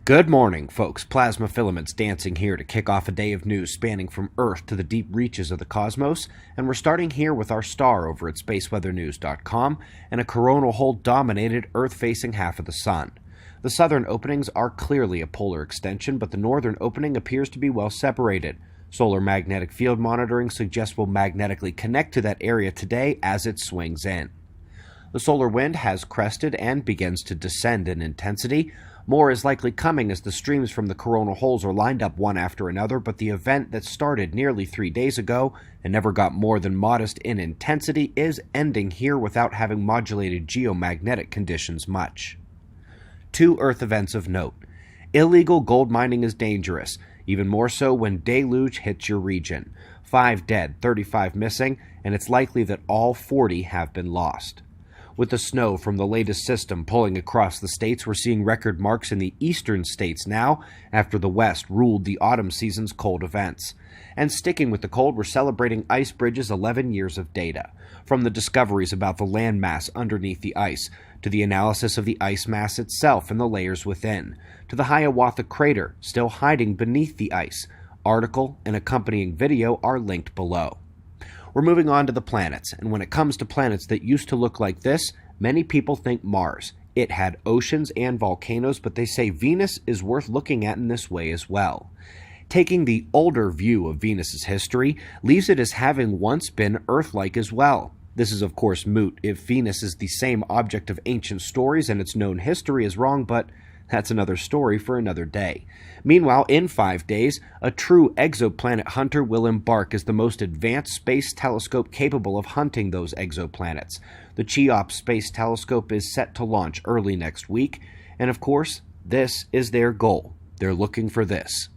Good morning, folks. Plasma filaments dancing here to kick off a day of news spanning from Earth to the deep reaches of the cosmos, and we're starting here with our star over at spaceweathernews.com and a coronal hole-dominated Earth-facing half of the Sun. The southern openings are clearly a polar extension, but the northern opening appears to be well separated. Solar magnetic field monitoring suggests we'll magnetically connect to that area today as it swings in. The solar wind has crested and begins to descend in intensity. More is likely coming as the streams from the coronal holes are lined up one after another, but the event that started nearly 3 days ago and never got more than modest in intensity is ending here without having modulated geomagnetic conditions much. 2 Earth events of note. Illegal gold mining is dangerous, even more so when deluge hits your region. 5 dead, 35 missing, and it's likely that all 40 have been lost. With the snow from the latest system pulling across the states, we're seeing record marks in the eastern states now after the West ruled the autumn season's cold events. And sticking with the cold, we're celebrating Icebridge's 11 years of data. From the discoveries about the landmass underneath the ice, to the analysis of the ice mass itself and the layers within, to the Hiawatha crater still hiding beneath the ice. Article and accompanying video are linked below. We're moving on to the planets, and when it comes to planets that used to look like this, many people think Mars. It had oceans and volcanoes, but they say Venus is worth looking at in this way as well. Taking the older view of Venus's history leaves it as having once been Earth-like as well. This is of course moot if Venus is the same object of ancient stories and its known history is wrong, but that's another story for another day. Meanwhile, in 5 days, a true exoplanet hunter will embark as the most advanced space telescope capable of hunting those exoplanets. The Cheops Space Telescope is set to launch early next week, and of course, this is their goal. They're looking for this.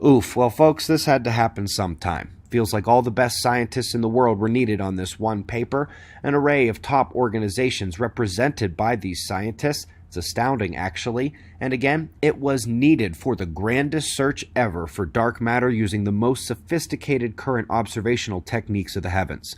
Oof, well folks, this had to happen sometime. Feels like all the best scientists in the world were needed on this one paper, an array of top organizations represented by these scientists. It's astounding, actually, and again, it was needed for the grandest search ever for dark matter using the most sophisticated current observational techniques of the heavens.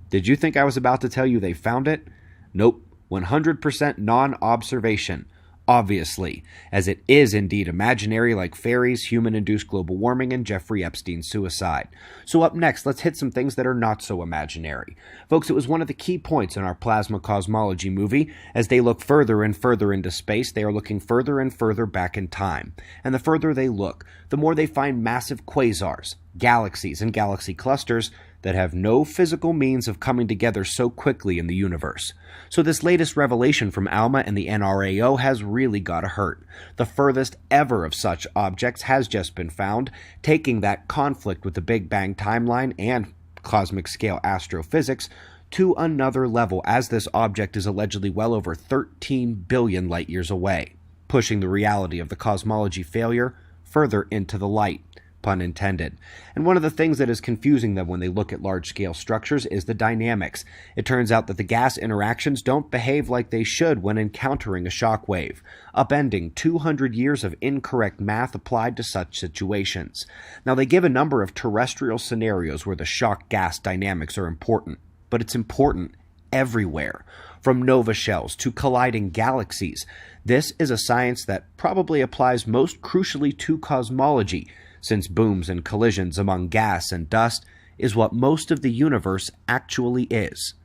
Did you think I was about to tell you they found it? Nope, 100% non-observation. Obviously, as it is indeed imaginary like fairies, human-induced global warming, and Jeffrey Epstein's suicide. So up next, let's hit some things that are not so imaginary. Folks, it was one of the key points in our plasma cosmology movie. As they look further and further into space, they are looking further and further back in time. And the further they look, the more they find massive quasars, galaxies, and galaxy clusters that have no physical means of coming together so quickly in the universe. So this latest revelation from ALMA and the NRAO has really gotta hurt. The furthest ever of such objects has just been found, taking that conflict with the Big Bang timeline and cosmic scale astrophysics to another level, as this object is allegedly well over 13 billion light years away, pushing the reality of the cosmology failure further into the light. Pun intended. And one of the things that is confusing them when they look at large-scale structures is the dynamics. It turns out that the gas interactions don't behave like they should when encountering a shock wave, upending 200 years of incorrect math applied to such situations. Now, they give a number of terrestrial scenarios where the shock gas dynamics are important, but it's important everywhere. From nova shells to colliding galaxies. This is a science that probably applies most crucially to cosmology, since booms and collisions among gas and dust is what most of the universe actually is.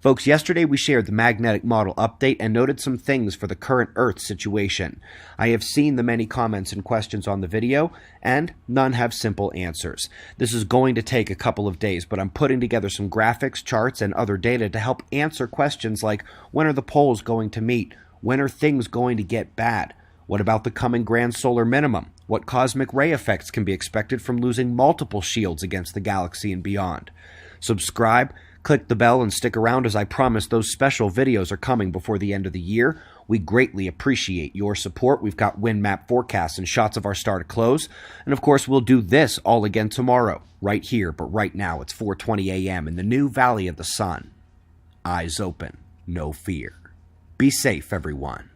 Folks, yesterday we shared the magnetic model update and noted some things for the current Earth situation. I have seen the many comments and questions on the video, and none have simple answers. This is going to take a couple of days, but I'm putting together some graphics, charts, and other data to help answer questions like, when are the poles going to meet? When are things going to get bad? What about the coming grand solar minimum? What cosmic ray effects can be expected from losing multiple shields against the galaxy and beyond? Subscribe, click the bell, and stick around as I promise those special videos are coming before the end of the year. We greatly appreciate your support. We've got wind map forecasts and shots of our star to close. And of course, we'll do this all again tomorrow, right here, but right now it's 4:20 a.m. in the new Valley of the Sun. Eyes open, no fear. Be safe, everyone.